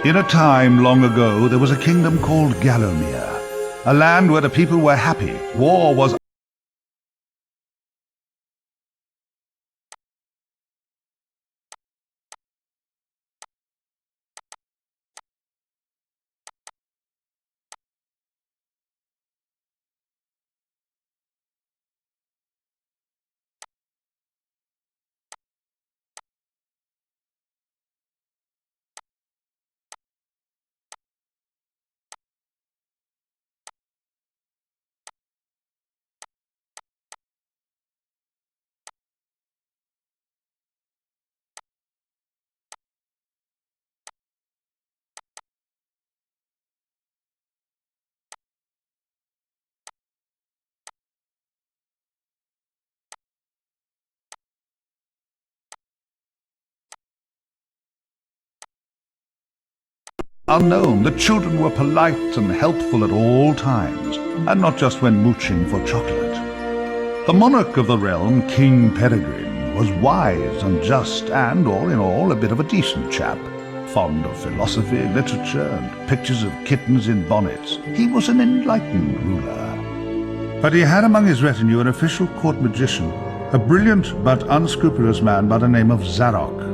In a time long ago, there was a kingdom called Gallowmere, a land where the people were happy. War was unknown. The children were polite and helpful at all times, and not just when mooching for chocolate. The monarch of the realm, King Peregrine, was wise and just and, all in all, a bit of a decent chap. Fond of philosophy, literature, and pictures of kittens in bonnets. He was an enlightened ruler. But he had among his retinue an official court magician, a brilliant but unscrupulous man by the name of Zarok.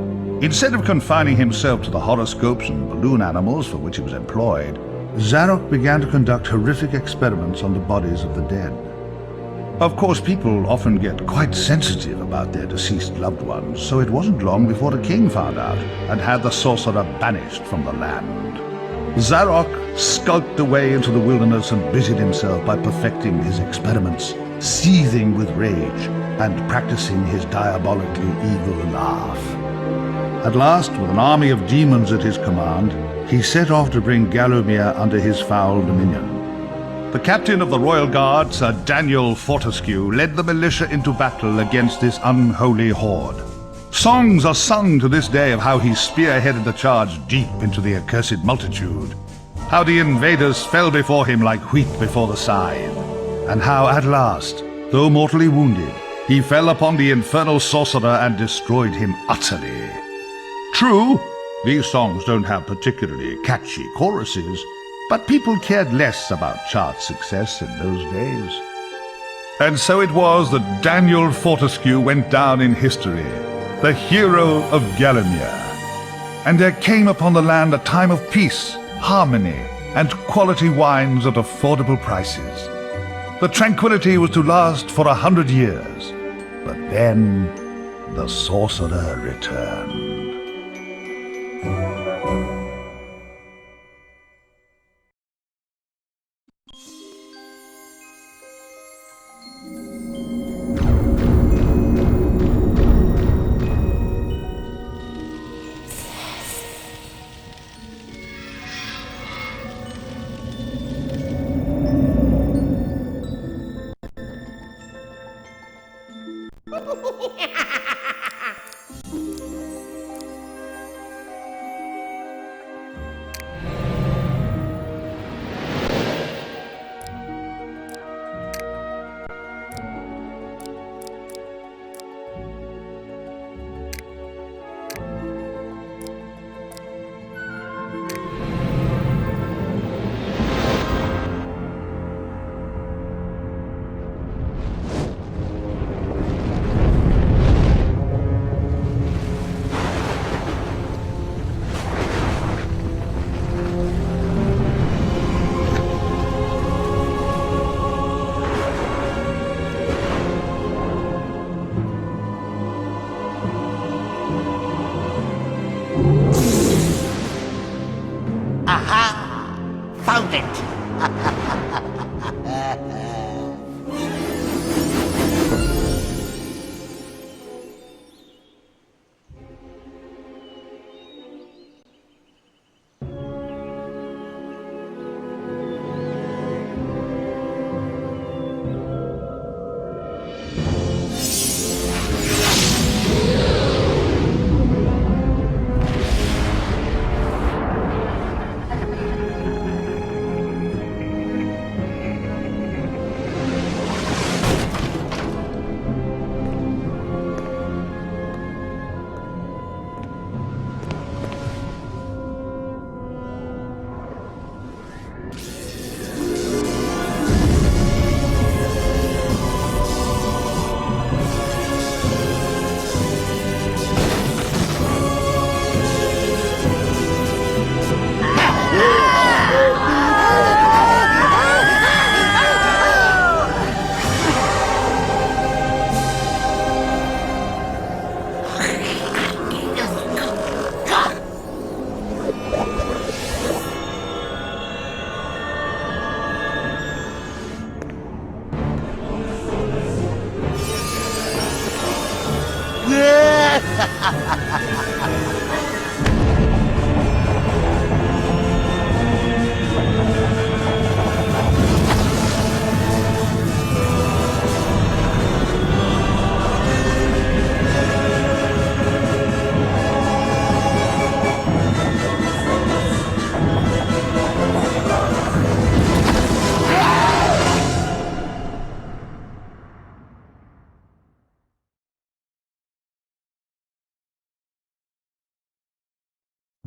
Instead of confining himself to the horoscopes and balloon animals for which he was employed, Zarok began to conduct horrific experiments on the bodies of the dead. Of course, people often get quite sensitive about their deceased loved ones, so it wasn't long before the king found out and had the sorcerer banished from the land. Zarok skulked away into the wilderness and busied himself by perfecting his experiments, seething with rage and practicing his diabolically evil laugh. At last, with an army of demons at his command, he set off to bring Gallowmere under his foul dominion. The captain of the royal guard, Sir Daniel Fortescue, led the militia into battle against this unholy horde. Songs are sung to this day of how he spearheaded the charge deep into the accursed multitude, how the invaders fell before him like wheat before the scythe, and how at last, though mortally wounded, he fell upon the infernal sorcerer and destroyed him utterly. True, these songs don't have particularly catchy choruses, but people cared less about chart success in those days. And so it was that Daniel Fortescue went down in history, the hero of Gallowmere. And there came upon the land a time of peace, harmony, and quality wines at affordable prices. The tranquility was to last for 100 years, but then the sorcerer returned. Found it!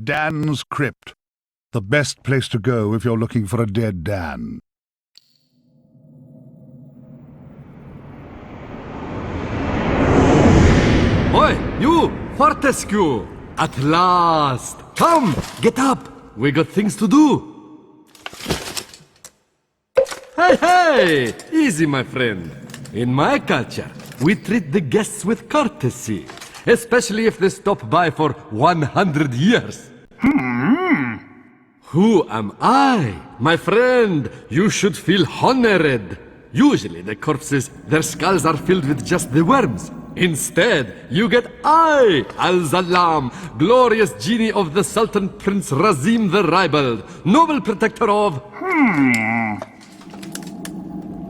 Dan's Crypt. The best place to go if you're looking for a dead Dan. Oi, you! Fortescue! At last! Come, get up! We got things to do! Hey, hey! Easy, my friend. In my culture, we treat the guests with courtesy, especially if they stop by for 100 years. Who am I? My friend, you should feel honored. Usually the corpses, their skulls are filled with just the worms. Instead, you get I, Al-Zalam, glorious genie of the Sultan Prince Razim the Ribald, noble protector of...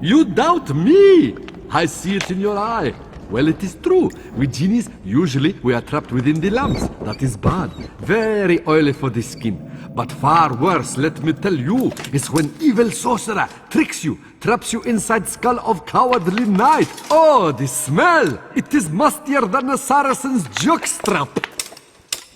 You doubt me? I see it in your eye. Well, it is true. We genies, usually we are trapped within the lamps. That is bad. Very oily for the skin. But far worse, let me tell you, is when evil sorcerer tricks you, traps you inside skull of cowardly knight. Oh, the smell! It is mustier than a Saracen's jockstrap.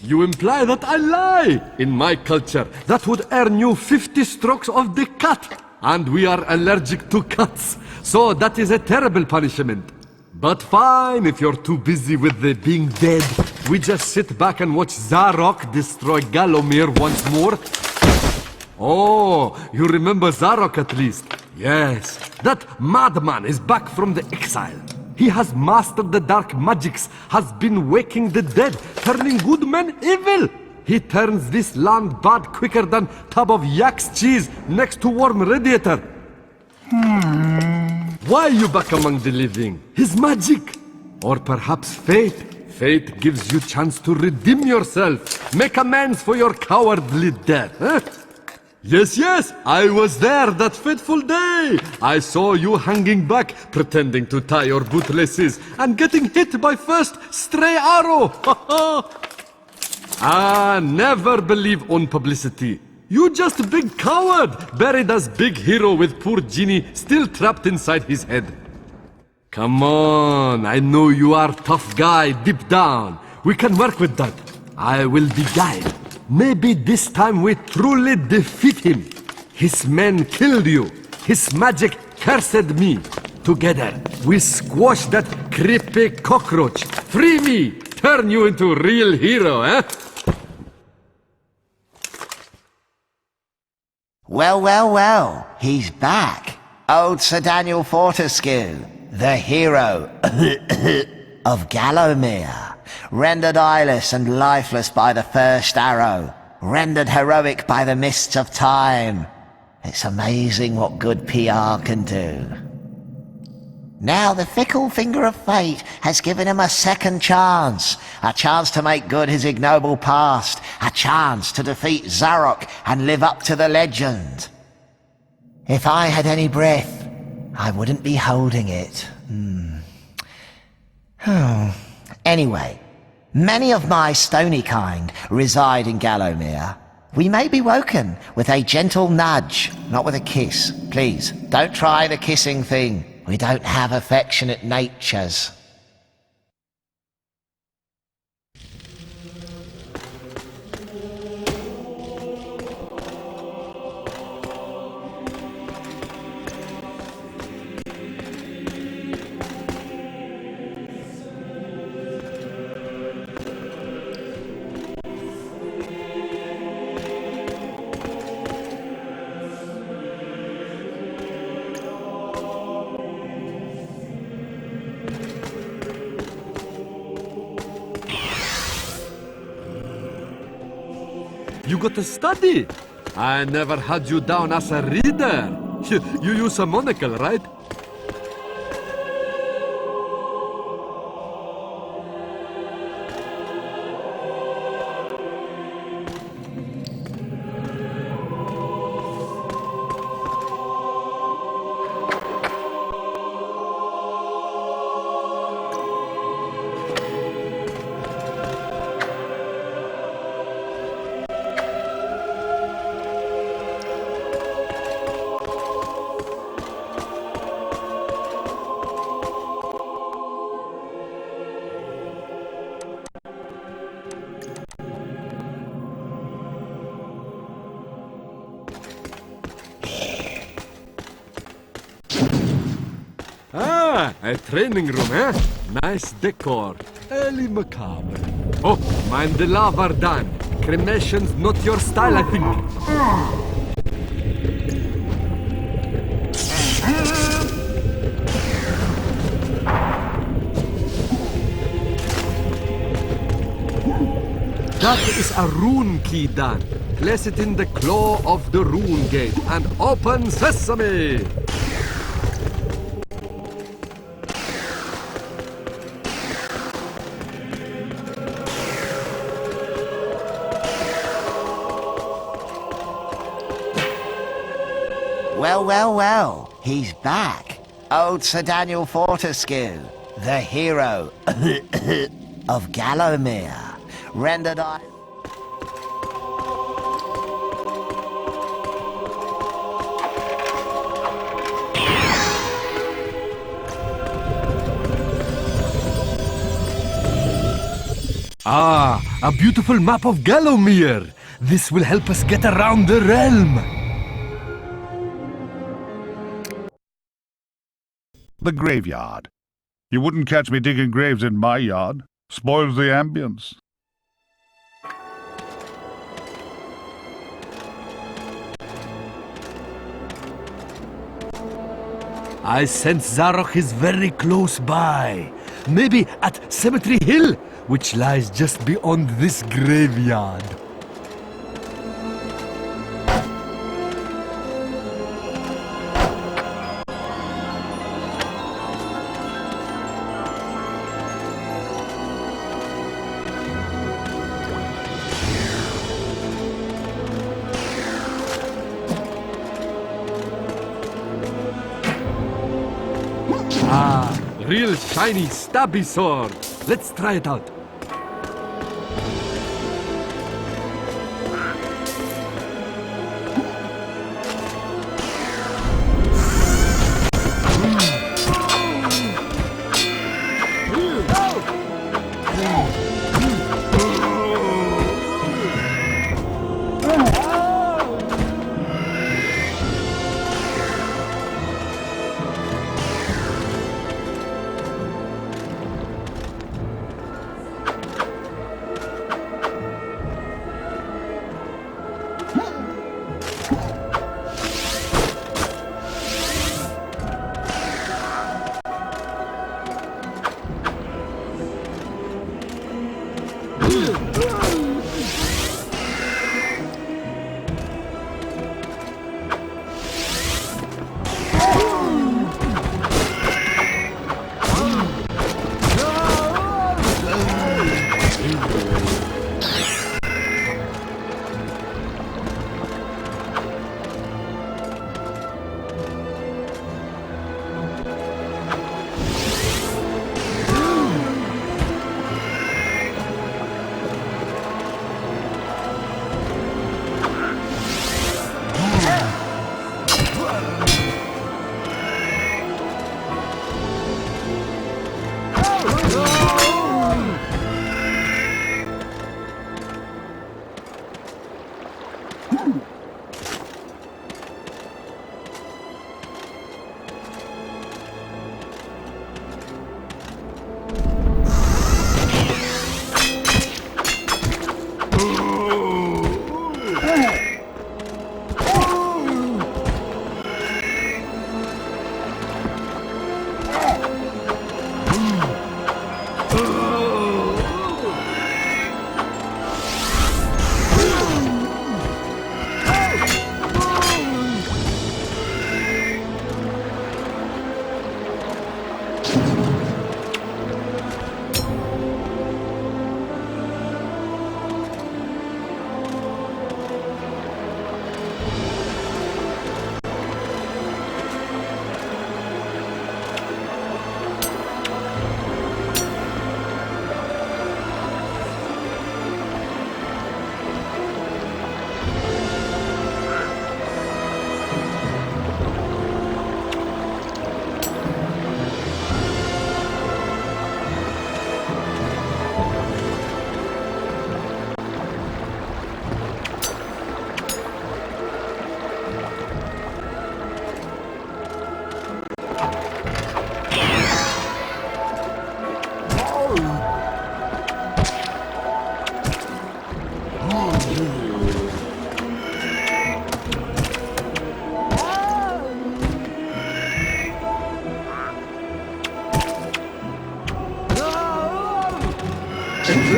You imply that I lie. In my culture, that would earn you 50 strokes of the cut. And we are allergic to cuts. So that is a terrible punishment. But fine, if you're too busy with the being dead, we just sit back and watch Zarok destroy Galomir once more. Oh, you remember Zarok at least? Yes, that madman is back from the exile. He has mastered the dark magics, has been waking the dead, turning good men evil. He turns this land bad quicker than tub of yak's cheese next to warm radiator. Why are you back among the living? His magic? Or perhaps fate? Fate gives you chance to redeem yourself. Make amends for your cowardly death, huh? Yes, I was there that fateful day. I saw you hanging back, pretending to tie your bootlaces, and getting hit by first stray arrow. Never believe on publicity. You just a big coward, buried as big hero with poor genie still trapped inside his head. Come on, I know you are tough guy deep down. We can work with that. I will be guide. Maybe this time we truly defeat him. His men killed you. His magic cursed me. Together, we squash that creepy cockroach. Free me! Turn you into a real hero, eh? Well, he's back. Old Sir Daniel Fortescue, the hero of Galomir, rendered eyeless and lifeless by the first arrow, rendered heroic by the mists of time. It's amazing what good PR can do. Now the fickle finger of fate has given him a second chance. A chance to make good his ignoble past. A chance to defeat Zarok and live up to the legend. If I had any breath, I wouldn't be holding it. Anyway, many of my stony kind reside in Galomir. We may be woken with a gentle nudge, not with a kiss. Please, don't try the kissing thing. We don't have affectionate natures. You got to study. I never had you down as a reader. You use a monocle, right? Ah, a training room, eh? Nice decor. Early macabre. Oh, mind the lava, Dan. Cremation's not your style, I think. That is a rune key, Dan. Place it in the claw of the rune gate and open sesame! Well, well, well, he's back. Old Sir Daniel Fortescue, the hero of Gallowmere, rendered I... Ah, a beautiful map of Gallowmere. This will help us get around the realm. The graveyard. You wouldn't catch me digging graves in my yard. Spoils the ambience. I sense Zarok is very close by. Maybe at Cemetery Hill, which lies just beyond this graveyard. Ah, real shiny stabby sword. Let's try it out.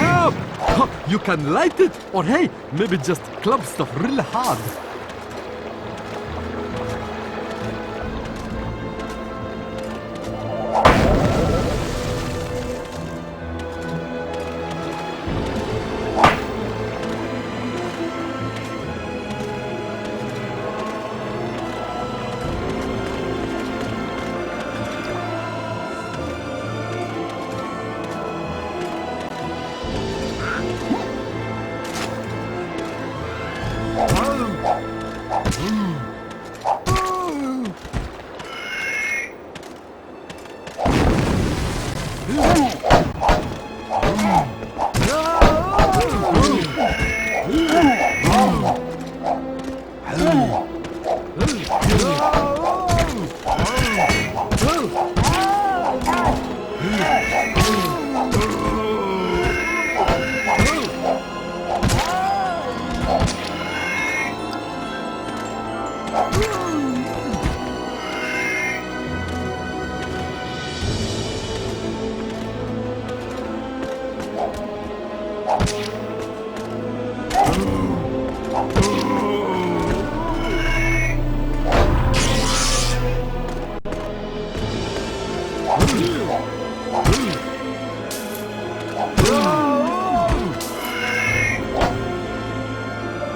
Now, you can light it, or hey, maybe just club stuff really hard.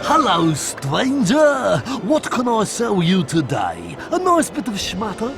Hello, stranger! What can I sell you today? A nice bit of schmatter?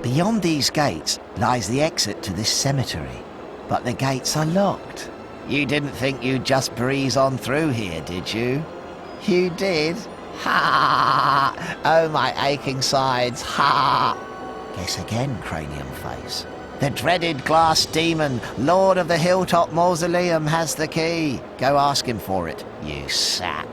Beyond these gates lies the exit to this cemetery, but the gates are locked. You didn't think you'd just breeze on through here, did you? You did? Ha! Oh, my aching sides, ha! Guess again, cranium face. The dreaded glass demon, Lord of the Hilltop Mausoleum, has the key. Go ask him for it, you sap.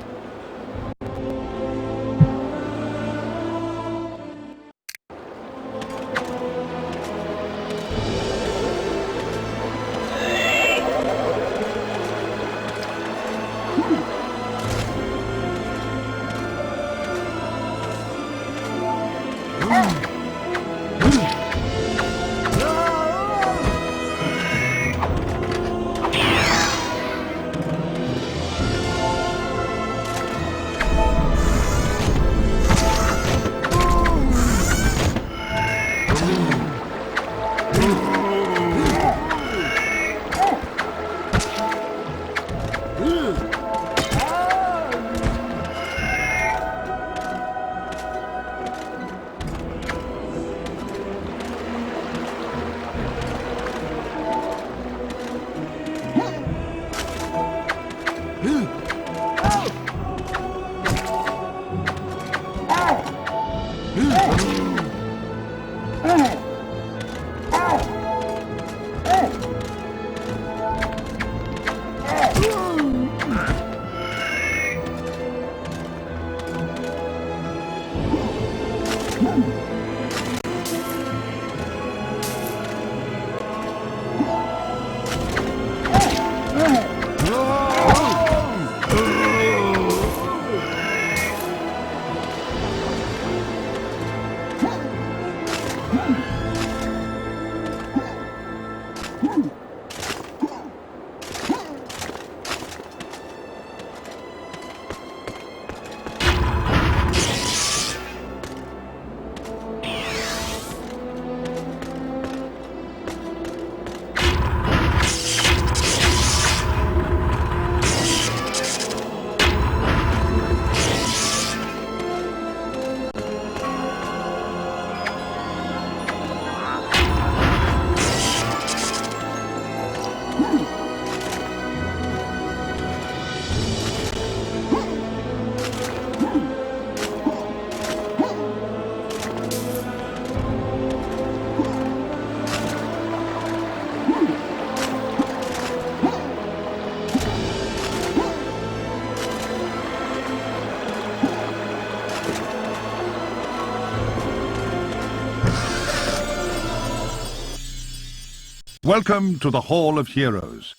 Welcome to the Hall of Heroes.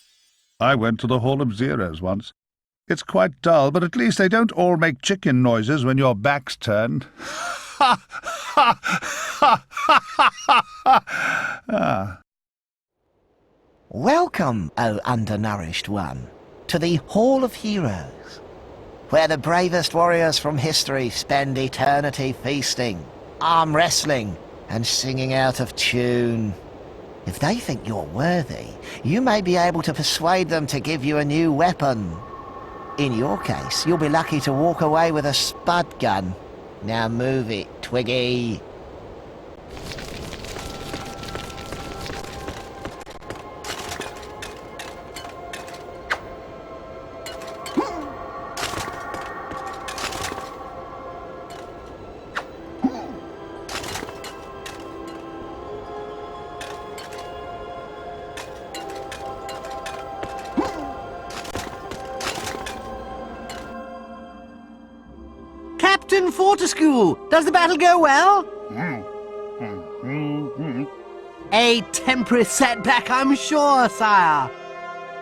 I went to the Hall of Zeros once. It's quite dull, but at least they don't all make chicken noises when your back's turned. Welcome, O undernourished one, to the Hall of Heroes, where the bravest warriors from history spend eternity feasting, arm wrestling, and singing out of tune. If they think you're worthy, you may be able to persuade them to give you a new weapon. In your case, you'll be lucky to walk away with a spud gun. Now move it, Twiggy. Captain Fortescue, does the battle go well? A temporary setback, I'm sure, sire.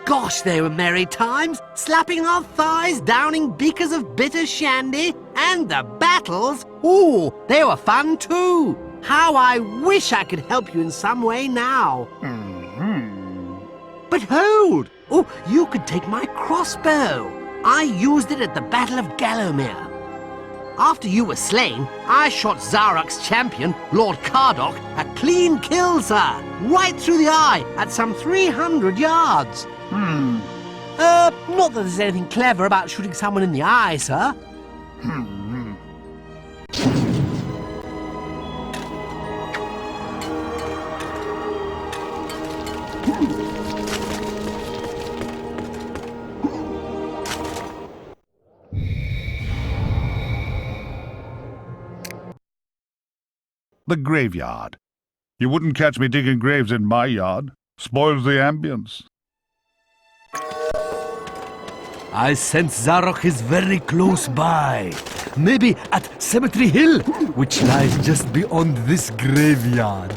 Gosh, they were merry times, slapping our thighs, downing beakers of bitter shandy, and the battles, ooh, they were fun too. How I wish I could help you in some way now. But hold! Oh, you could take my crossbow. I used it at the Battle of Gallowmere. After you were slain, I shot Zarok's champion, Lord Cardok, a clean kill, sir. Right through the eye, at some 300 yards. Not that there's anything clever about shooting someone in the eye, sir. The graveyard. You wouldn't catch me digging graves in my yard. Spoils the ambience. I sense Zarok is very close by. Maybe at Cemetery Hill, which lies just beyond this graveyard.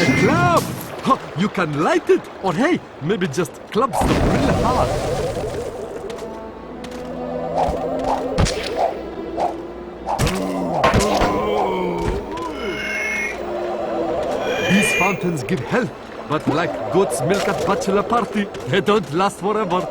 A club! Huh, you can light it! Or hey, maybe just club stuff real hard. These fountains give health, but like goat's milk at bachelor party, they don't last forever.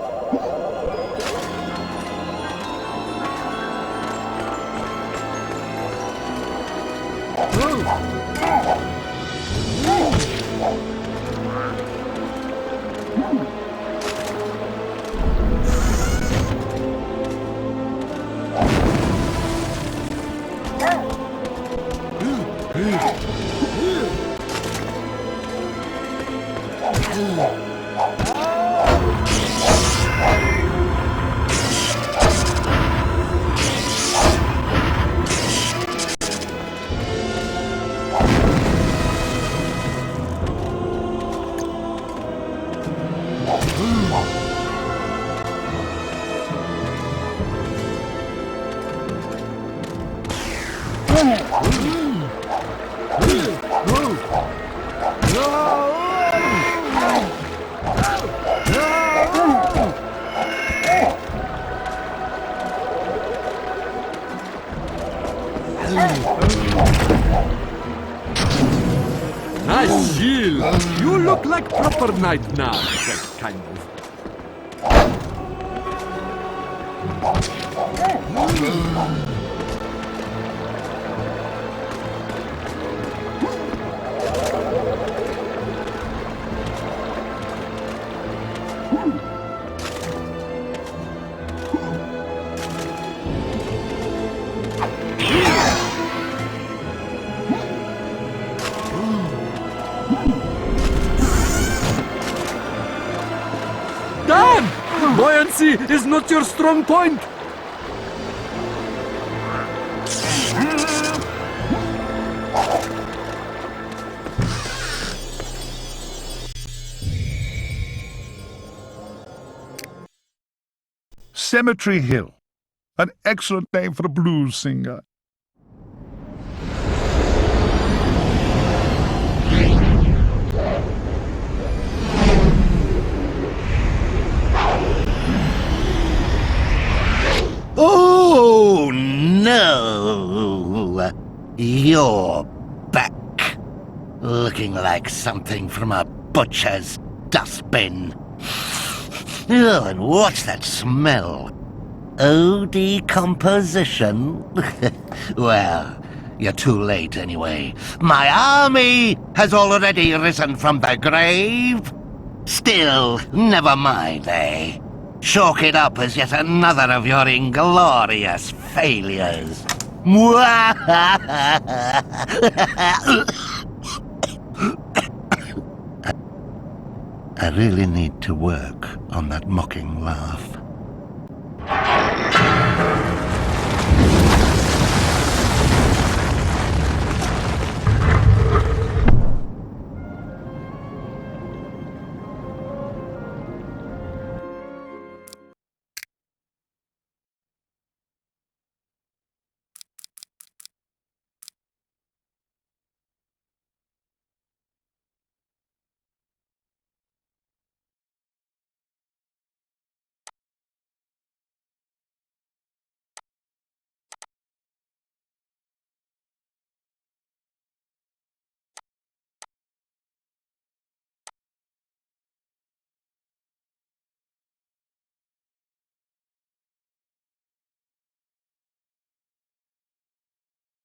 Nice shield! You look like proper knight now. Well, kind of. Damn! Buoyancy is not your strong point! Cemetery Hill. An excellent name for a blues singer. Oh, no! You're back. Looking like something from a butcher's dustbin. Oh, and what's that smell? Oh, decomposition? Well, you're too late anyway. My army has already risen from the grave. Still, never mind, eh? Chalk it up as yet another of your inglorious failures. I really need to work on that mocking laugh.